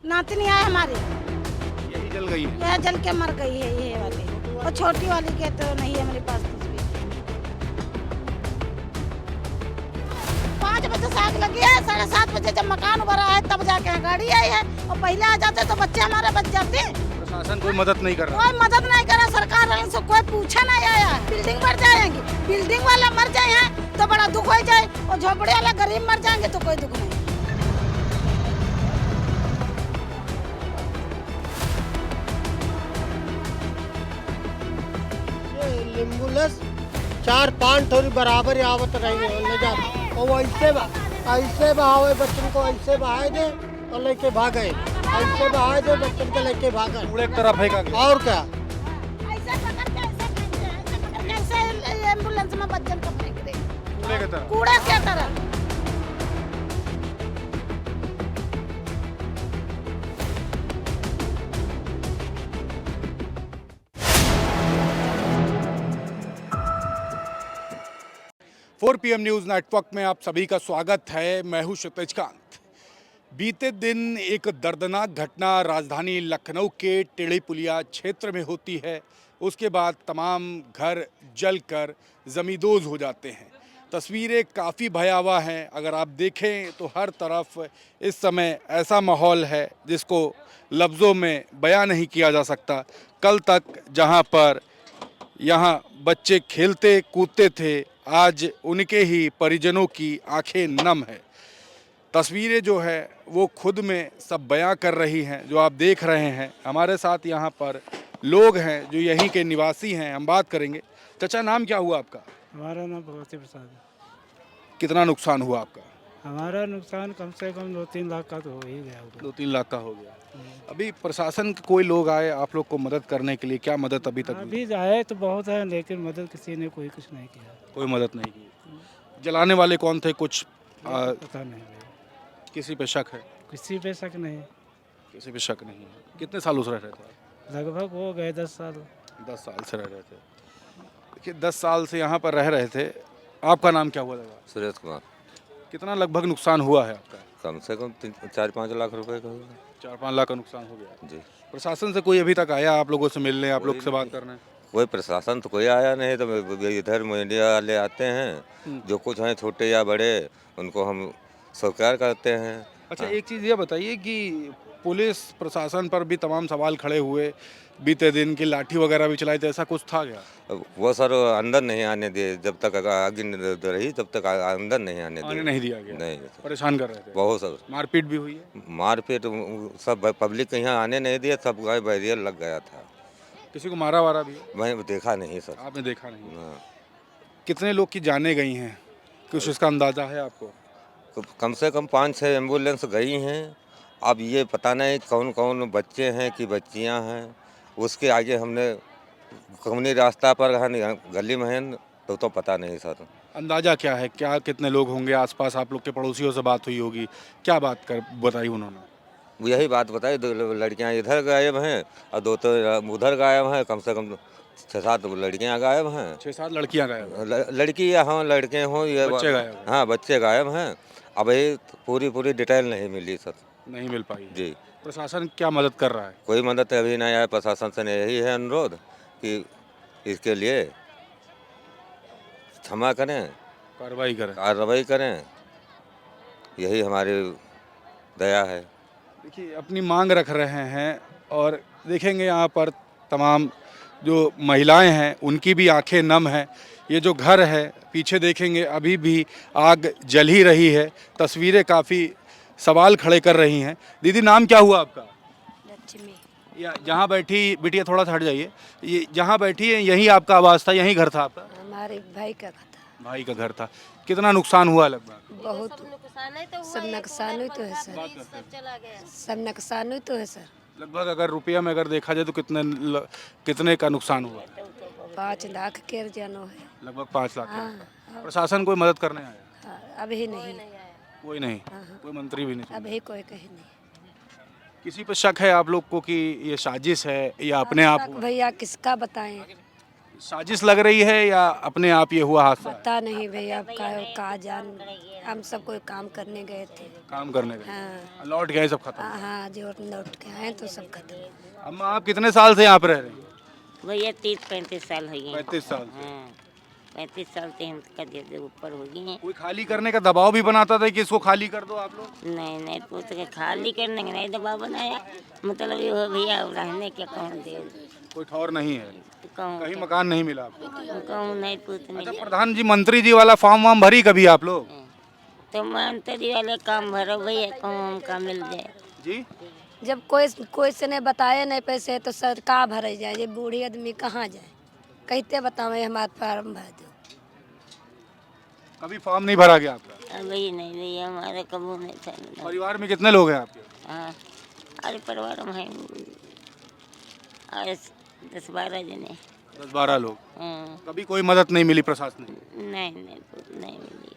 नातनी है हमारी, यही जल गई है। यह जल के मर गई है ये वाली, और छोटी वाली के तो नहीं है मेरे पास तस्वीर। 5 बजे से आग लगी है, 7:30 बजे जब मकान भरा है तब जाके गाड़ी आई है, और पहले आ जाते तो बच्चे हमारे बच जाते। प्रशासन कोई मदद नहीं कर रहा। कोई मदद नहीं करा, सरकार से कोई पूछा नहीं आया। बिल्डिंग मर जाएंगी, बिल्डिंग वाला मर जाए हैं तो बड़ा दुख हो जाए, और झोपड़ी वाला गरीब मर जाएंगे तो कोई दुख नहीं। एम्बुलेंस 4-5 थोड़ी बराबर आवत रही है ले जा, और ऐसे बहावे बच्चन को, ऐसे बहाए दे और लेके भागे, ऐसे बहाए दे बच्चन को लेके भागे। कूड़े की तरफ फेंका गया। और क्या, ऐसे पकड़ के ऐसे फेंकते हैं, ऐसे पकड़ के ऐसे एम्बुलेंस में बच्चन को फेंक दे, कूड़े की तरफ। कूड़ा क्या तरह। फोर PM न्यूज़ नेटवर्क में आप सभी का स्वागत है। मैं हूं क्षितिज कांत। बीते दिन एक दर्दनाक घटना राजधानी लखनऊ के टेढ़ी पुलिया क्षेत्र में होती है। उसके बाद तमाम घर जलकर ज़मींदोज़ हो जाते हैं। तस्वीरें काफ़ी भयावह हैं। अगर आप देखें तो हर तरफ इस समय ऐसा माहौल है जिसको लफ्ज़ों में बयां नहीं किया जा सकता। कल तक जहां पर यहाँ बच्चे खेलते कूदते थे, आज उनके ही परिजनों की आंखें नम है। तस्वीरें जो है वो खुद में सब बयां कर रही हैं। जो आप देख रहे हैं, हमारे साथ यहाँ पर लोग हैं जो यहीं के निवासी हैं। हम बात करेंगे। चाचा, नाम क्या हुआ आपका? हमारा नाम भगवती प्रसाद है। कितना नुकसान हुआ आपका? हमारा नुकसान कम से कम 2-3 लाख का तो हो ही गया होगा। 2-3 लाख का हो गया। अभी प्रशासन के कोई लोग आए आप लोग को मदद करने के लिए? क्या मदद अभी तक मिली? अभी आए तो बहुत है, लेकिन मदद किसी ने कोई कुछ नहीं किया। कोई मदद नहीं की। जलाने वाले कौन थे? कुछ पता नहीं भाई, किसी पे शक है? किसी पे शक नहीं। किसी पे शक नहीं है। कितने सालों से रह रहे थे? लगभग हो गए 10 साल। 10 साल से रह रहे थे। देखिए, 10 साल से यहाँ पर रह रहे थे। आपका नाम क्या हुआ दादा? सुरेश कुमार। कितना लगभग नुकसान हुआ है आपका? कम से कम 4-5 लाख रुपए का होगा। 4-5 लाख का नुकसान हो गया जी। प्रशासन से कोई अभी तक आया आप लोगों से मिलने, आप लोग से बात करने? कोई प्रशासन तो कोई आया नहीं, तो इधर मीडिया वाले आते हैं, जो कुछ हैं छोटे या बड़े उनको हम स्वीकार करते हैं। अच्छा, एक चीज़ ये बताइए कि पुलिस प्रशासन पर भी तमाम सवाल खड़े हुए बीते दिन की, लाठी वगैरह भी चलाई थी, ऐसा कुछ था क्या? वो सर अंदर नहीं आने दिए, जब तक आगे रही तब तक अंदर नहीं आने आने दिए। नहीं दिया गया? नहीं, परेशान कर रहे थे? बहुत सर मारपीट भी हुई है? मारपीट, सब पब्लिक यहाँ आने नहीं दिए, सब गाय बैरियर लग गया था। किसी को मारा वारा भी है? मैं देखा नहीं सर। आपने देखा नहीं? हाँ। कितने लोग की जानें गई हैं, कुछ इसका अंदाजा है आपको? कम से कम 5-6 एम्बुलेंस गई हैं। अब ये पता नहीं कौन कौन बच्चे हैं कि बच्चियां हैं, उसके आगे हमने कौनी रास्ता पर हैं, गली में हैं, तो पता नहीं सर। अंदाजा क्या है? क्या कितने लोग होंगे आसपास? आप लोग के पड़ोसियों से बात हुई होगी, क्या बात कर बताई उन्होंने? यही बात बताई, 2 लड़कियां इधर गायब हैं और 2 तो उधर गायब हैं। कम से कम 6-7 लड़कियां गायब हैं। 6-7 लड़कियां गायब हैं। लड़की या हों लड़के हों, ये बच्चे गायब हैं। हाँ, बच्चे गायब हैं। अब ये पूरी डिटेल नहीं मिली सर। नहीं मिल पाई? जी। प्रशासन क्या मदद कर रहा है? कोई मदद अभी नहीं आया। प्रशासन से यही है अनुरोध कि इसके लिए क्षमा करें, कार्रवाई करें, यही हमारी दया है। देखिए, अपनी मांग रख रहे हैं और देखेंगे यहाँ पर तमाम जो महिलाएं हैं उनकी भी आंखें नम हैं। ये जो घर है पीछे देखेंगे, अभी भी आग जल ही रही है। तस्वीरें काफ़ी सवाल खड़े कर रही हैं। दीदी, नाम क्या हुआ आपका? लक्ष्मी। या जहाँ बैठी बिटिया, थोड़ा सा हट जाइए, ये जहाँ बैठी है यहीं आपका आवास था, यहीं घर था आपका? हमारे भाई का था। भाई का घर था। कितना नुकसान हुआ लगभग? बहुत सब नुकसान ही तो है सर, सब नुकसान ही तो है सर। लगभग अगर रुपया में अगर देखा जाए तो कितने का नुकसान हुआ? 5 लाख के जानो है। लगभग 5 लाख का। हाँ, प्रशासन कोई मदद करने आया? हाँ, अभी नहीं, कोई नहीं? हाँ। कोई मंत्री भी नहीं? अभी कोई कहीं नहीं। किसी पर शक है आप लोग को कि ये साजिश है या अपने आप हुआ? भैया किसका बताएं, साजिश लग रही है या अपने आप ये हुआ हादसा है? पता नहीं भैया, अब का जान। हम सब कोई काम करने गए थे। काम करने गए, हाँ लौट गए सब खत्म। हाँ, जो लौट के आए तो सब खत्म। अम्मा आप कितने साल से यहाँ पे रह रहे हैं? भैया 30-35 साल हो गए। 35 साल से। हाँ 35 साल से हम करिए ऊपर हो गए हैं। कोई खाली करने का दबाव भी बनाता था कि इसको खाली कर दो आप लोग? नहीं नहीं पूछ के खाली करने का नहीं दबाव बनाया, मतलब ये हो भैया रहने के कौन दे, कोई ठौर नहीं है, कहूँ कहीं मकान नहीं मिला आपको? कहूँ नहीं पूछ अच्छा, मिले। प्रधान जी मंत्री जी वाला फॉर्म वार्म भरी कभी आप लोग? तो मंत्री वाले काम भरो भैया, कहूँ हमका मिल जाए। जी जब कोई से ने बताए नहीं पैसे तो सरकार भरे जाए, ये बूढ़ी आदमी कहाँ जाए? कहते बतावे हमारे फार्म भर दो। कभी फॉर्म नहीं भरा गया आपका? अभी नहीं भैया, हमारे कबू नहीं था। परिवार में कितने लोग हैं आपके? हाँ अरे परिवार में है 10-12 जने। 10-12 लोग। हाँ कभी कोई मदद नहीं मिली प्रशासन से? नहीं नहीं मिली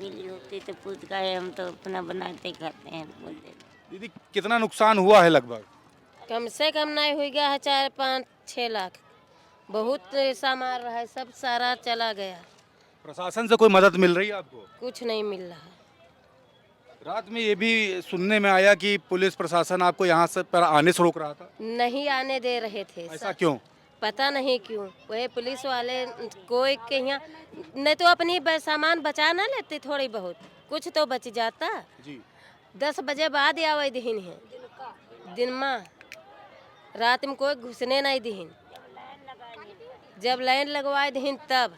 मिली होती तो पूछ का है, हम तो अपना बनाते खाते हैं बोलते। दीदी कितना नुकसान हुआ है लगभग? कम से कम नहीं हुई गया है 4-5-6 लाख। बहुत सामान रहा है, सब सारा चला गया। प्रशासन से कोई मदद मिल रही है आपको? कुछ नहीं मिल रहा है। रात में ये भी सुनने में आया कि पुलिस प्रशासन आपको यहाँ से पर आने से रोक रहा था। नहीं आने दे रहे थे। ऐसा क्यों? पता नहीं क्यों। वही पुलिस वाले कोई के यहाँ नहीं तो अपनी सामान बचा ना लेते, थोड़ी बहुत कुछ तो बच जाता। जी 10 बजे बाद आवे दीन है दिन में, रात में कोई घुसने नहीं दीन, जब लाइन लगवाए दीन तब।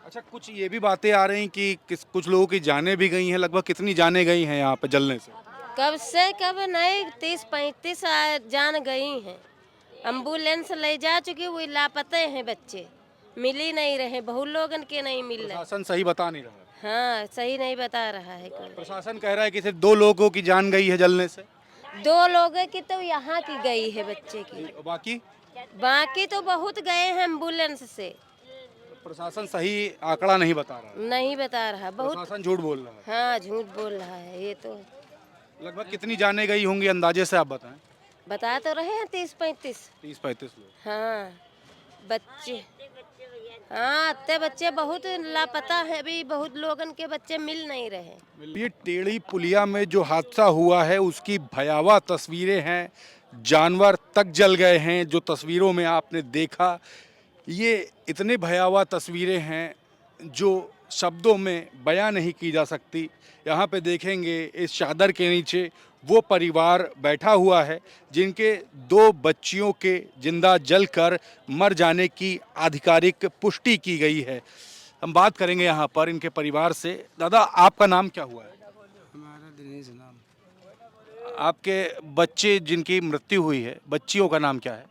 अच्छा, कुछ ये भी बातें आ रही कि कुछ लोगों की जानें भी गई हैं। लगभग कितनी जानें गई हैं यहाँ पे जलने से? कब से कब नहीं 30-35 जान गई हैं। एम्बुलेंस ले जा चुकी, वो लापते हैं बच्चे, मिल ही नहीं रहे। बहुत लोगन के नहीं मिल रहे। प्रशासन सही बता नहीं रहा है। हाँ सही नहीं बता रहा है कोई। प्रशासन कह रहा है कि सिर्फ 2 लोगों की जान गई है जलने से। 2 लोगों की तो यहाँ की गई है बच्चे की, बाकी तो बहुत गए हैं एम्बुलेंस से। प्रशासन सही आंकड़ा नहीं बता रहा है। नहीं बता रहा, बहुत प्रशासन झूठ बोल रहा है। हाँ झूठ बोल रहा है। ये तो लगभग कितनी जानें गई होंगी अंदाजे से आप बताएं? बता तो रहे हैं 30-35। 30-35 लोग। हाँ बच्चे, हाँ इतने बच्चे बहुत लापता है, अभी बहुत लोगन के बच्चे मिल नहीं रहे। ये टेढ़ी पुलिया में जो हादसा हुआ है उसकी भयावह तस्वीरें हैं। जानवर तक जल गए हैं जो तस्वीरों में आपने देखा। ये इतने भयावह तस्वीरें हैं जो शब्दों में बयां नहीं की जा सकती। यहाँ पे देखेंगे इस चादर के नीचे वो परिवार बैठा हुआ है जिनके 2 बच्चियों के जिंदा जलकर मर जाने की आधिकारिक पुष्टि की गई है। हम बात करेंगे यहाँ पर इनके परिवार से। दादा आपका नाम क्या हुआ है? हमारा दिनेश नाम। आपके बच्चे जिनकी मृत्यु हुई है, बच्चियों का नाम क्या है?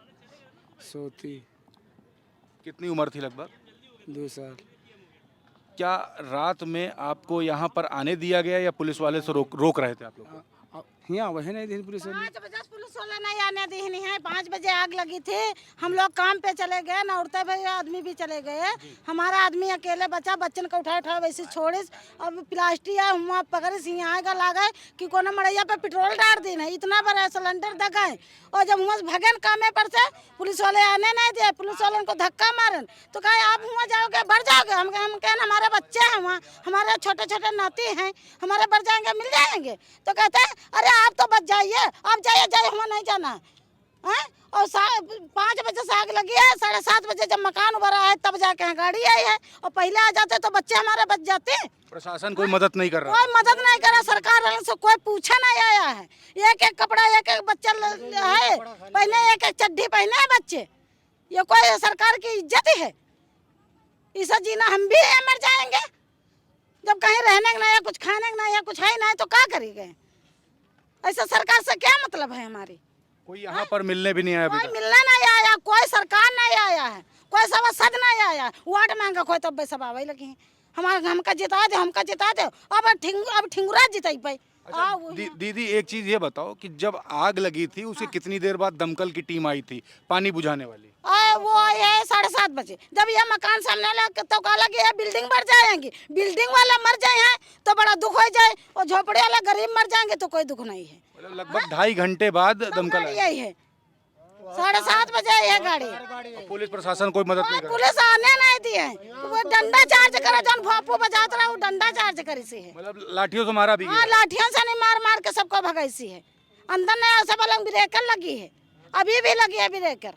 सोती। कितनी उम्र थी लगभग? 2 साल। क्या रात में आपको यहाँ पर आने दिया गया या पुलिस वाले से रोक रहे थे आप लोग? यहाँ वही नहीं दिन पुलिस वाले। 5 बजे पुलिस वाला नहीं आने दी नहीं है। 5 बजे आग लगी थी, हम लोग काम पे चले गए ना, उड़ते भैया आदमी भी चले गए। हमारा आदमी अकेले बचा, बच्चन को उठा वैसे छोड़िस। अब प्लास्टिक है हुआ पकड़िस, यहाँ का लागे कि कोनो मड़ैया पे पेट्रोल डाल दी है। इतना बड़ा सिलेंडर दगाए और जब हुआ भगन कामे पर से पुलिस वाले आने नहीं दिए। पुलिस वाले को धक्का मारन तो कहे आप हुआ जाओगे, बढ़ जाओगे। हम कहें हमारे बच्चे हैं वहाँ, हमारे छोटे छोटे नाती हैं, हमारे बढ़ जाएंगे, मिल जाएंगे। तो कहते हैं अरे आप तो बच जाइए, आप जाइए हुआ नहीं जाना है। और 5 बजे से आग लगी है, 7:30 बजे जब मकान उभरा है तब जाके यहाँ गाड़ी आई है। और पहले आ जाते तो बच्चे हमारे बच जाते। प्रशासन कोई मदद नहीं कर रहा? कोई मदद नहीं कर रहा। सरकार से कोई पूछा नहीं आया है। एक कपड़ा एक बच्चा है, पहले एक चड्डी पहने हैं बच्चे। ये कोई सरकार की इज्जत है? इसे जीना हम भी मर जाएंगे जब कहीं रहने का नहीं है, कुछ खाने का नहीं है, कुछ है नहीं तो क्या करेंगे? ऐसा सरकार से क्या मतलब है हमारी? कोई यहाँ पर मिलने भी नहीं आया? कोई मिलने नहीं आया, कोई सरकार नहीं आया है, कोई सभासद नहीं आया। वार्ड मांगा कोई तब सब आवे लगी हैं। हमका जिता दे, हमका जिता दे। अब ठिंगुरा जिताई पाई। अच्छा, दीदी एक चीज ये बताओ कि जब आग लगी थी उसके कितनी देर बाद दमकल की टीम आई थी पानी बुझाने वाली? वो आई है 7:30 बजे। जब ये मकान सामने लगा तो कहा लगी है बिल्डिंग बढ़ जाएंगी, बिल्डिंग वाला मर जाए हैं तो बड़ा दुख हो जाए, और झोपड़ी वाला गरीब मर जाएंगे तो कोई दुख नहीं है। लगभग 2.5 घंटे बाद दमकल आई यही है। 7:30 बजे आई है गाड़ी। पुलिस प्रशासन कोई मदद नहीं कर पुलिस आने नहीं दी है, वो डंडा चार्ज करे, जौन भापू बजात रहा वो डंडा चार्ज करी सी है। मतलब लाठियों से मारा भी हाँ, लाठियों से नहीं, मार मार के सबको भगाई है। अंदर नहीं सब अलग ब्रेकर लगी है, अभी भी लगी है ब्रेकर।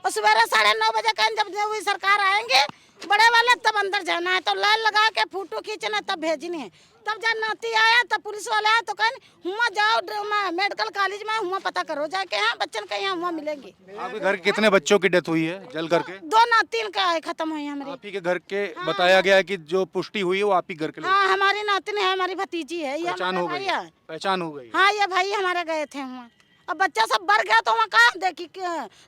और सवेरे 9:30 बजे कहीं जब हुई सरकार आएंगे बड़े वाले तब अंदर जाना है, तो लाइन लगा के फोटो खींचना तब भेजनी है। तब जब नाती आया तब पुलिस वाले आया तो कहीं हुआ जाओ मेडिकल कॉलेज में हुआ पता करो जाके, यहाँ बच्चन कहीं हुआ मिलेंगे। आपके घर के कितने बच्चों की डेथ हुई है जल करके? 2 नातिन का खत्म हुई हमारी। आप ही के घर के बताया गया है कि जो पुष्टि हुई है वो आप ही घर के लोग? हाँ, हमारी नातिन है, हमारी भतीजी है, ये पहचान हो हमारा गई? भाई है। पहचान हो गई? हाँ, ये भाई हमारे गए थे वहाँ। अब बच्चा सब बढ़ गया तो वहाँ कहाँ देखी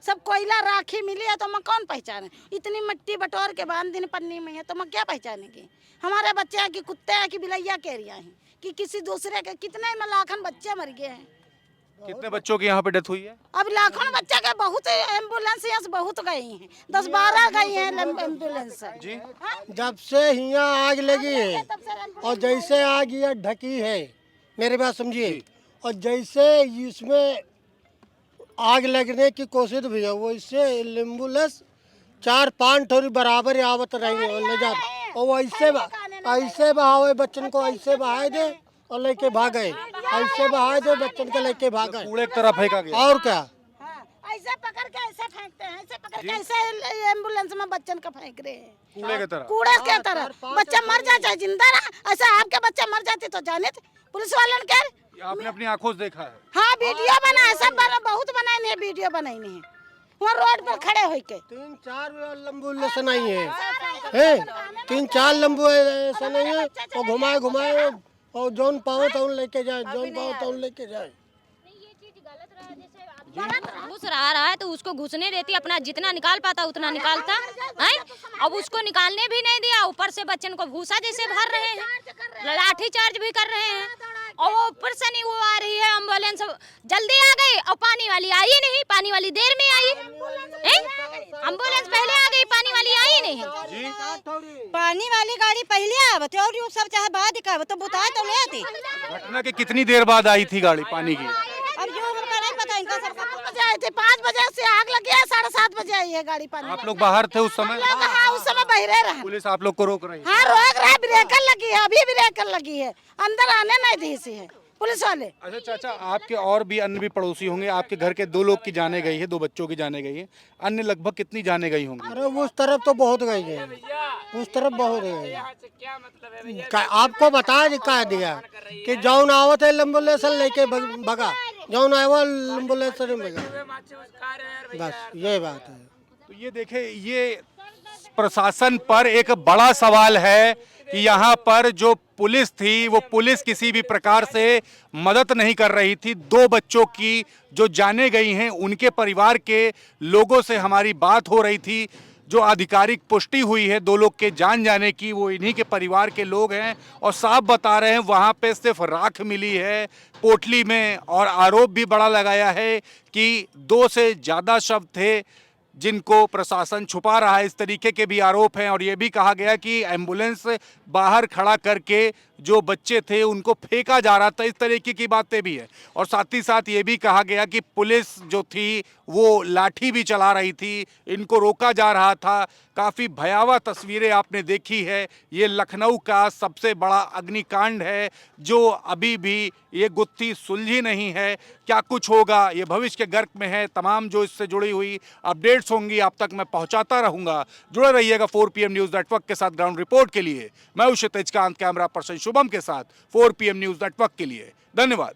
सब कोयला राखी मिली है तो वहाँ कौन पहचाने? इतनी मिट्टी बटोर के बांध दिन पन्नी में है तो वहाँ क्या पहचानेगी? हमारे बच्चे हैं कि कुत्ते हैं कि बिलैया केरिया हैं कि किसी दूसरे के, कितने में लाखन बच्चे मर गए हैं। कितने बच्चों की यहाँ पे डेथ हुई है? अब लाखों बच्चे के बहुत एम्बुलेंस यहाँ से बहुत गई हैं, 10-12 गई हैं एम्बुलेंस जी। जब से यहाँ आग लगी है और जैसे आग ये ढकी है, मेरी बात समझिए, और जैसे इसमें आग लगने की कोशिश भी है वैसे एम्बुलेंस 4-5 ठोरी बराबर आवत रही है ले जाते, और ऐसे बहावे बच्चन को, ऐसे बहाए दे और लेके भागे, ऐसे बहाए दे बच्चन को लेके भागे, कूड़े की तरह फेंका गया। और क्या? ऐसे पकड़ के ऐसे फेंकते हैं, ऐसे पकड़ के ऐसे एम्बुलेंस में बच्चन का फेंक रहे हैं कूड़े की तरह। कूड़े के तरह। बच्चा मर जाए चाहे जिंदा रहा, ऐसा आपके बच्चा मर जाते तो जाने थे पुलिस वाले ने कह। आपने अपनी आंखों से देखा है? हाँ, वीडियो बना है, सब बहुत बनाई है, वीडियो बनाई है वहाँ रोड पर खड़े होके। 3-4 एम्बुलेंस नहीं है, 3-4 एम्बुलेंस नहीं है, और घुमाए और जौन पाओ तो लेके जाए, जौन पाओ तो लेके जाए। घुस रहा है तो उसको घुसने देती, अपना जितना निकाल पाता उतना निकालता है। अब उसको निकालने भी नहीं दिया, ऊपर से बच्चन को भूसा जैसे भर रहे हैं, लाठी चार्ज भी कर रहे हैं, और वो ऊपर से नहीं वो आ रही है एम्बुलेंस जल्दी आ गई और पानी वाली आई नहीं, पानी वाली देर में आई, एम्बुलेंस पहले आ गई, पानी वाली आई नहीं। पानी वाली गाड़ी पहले आवत और वो सब चाहे बाद का तो बताए तो ले आती। घटना के कितनी देर बाद आई थी गाड़ी पानी की? अब जो हमको नहीं पता, इनका सबका 5 बजे से आग लगी है, 7:30 बजे आई है गाड़ी पानी। आप लोग बाहर थे उस समय? हाँ, उस समय बहिरे रहे। पुलिस आप लोग को रोक रही है? हाँ, रोक रहा है, ब्रेकर लगी है, अभी ब्रेकर लगी है, अंदर आने नहीं दी सी है पुलिस वाले। अच्छा चाचा, आपके और भी अन्य भी पड़ोसी होंगे, आपके घर के 2 लोग की जाने गई है, 2 बच्चों की जाने गई है, अन्य लगभग कितनी जाने गई होंगी? अरे उस तरफ तो बहुत गई है, उस तरफ बहुत गई है। आपको बता दिया कि जौन आवत है एम्बुलेंस लेके भगा, जौन आया एम्बुलेंस नहीं भगा, बस ये बात है। तो ये देखे, ये प्रशासन पर एक बड़ा सवाल है कि यहाँ पर जो पुलिस थी वो पुलिस किसी भी प्रकार से मदद नहीं कर रही थी। 2 बच्चों की जो जाने गई हैं उनके परिवार के लोगों से हमारी बात हो रही थी, जो आधिकारिक पुष्टि हुई है 2 लोग के जान जाने की वो इन्हीं के परिवार के लोग हैं, और साफ बता रहे हैं वहाँ पे सिर्फ राख मिली है पोटली में, और आरोप भी बड़ा लगाया है कि 2 से ज़्यादा शव थे जिनको प्रशासन छुपा रहा है, इस तरीके के भी आरोप हैं। और ये भी कहा गया कि एम्बुलेंस बाहर खड़ा करके जो बच्चे थे उनको फेंका जा रहा था, इस तरीके की बातें भी है। और साथ ही साथ ये भी कहा गया कि पुलिस जो थी वो लाठी भी चला रही थी, इनको रोका जा रहा था। काफ़ी भयावह तस्वीरें आपने देखी है। ये लखनऊ का सबसे बड़ा अग्निकांड है जो अभी भी ये गुत्थी सुलझी नहीं है। क्या कुछ होगा ये भविष्य के गर्क में है। तमाम जो इससे जुड़ी हुई अपडेट्स होंगी आप तक मैं पहुंचाता रहूंगा। जुड़े रहिएगा 4 PM न्यूज़ नेटवर्क के साथ। ग्राउंड रिपोर्ट के लिए मैं हूं क्षितिज कांत, कैमरा पर्सन शुभम के साथ 4 PM न्यूज़ नेटवर्क के लिए धन्यवाद।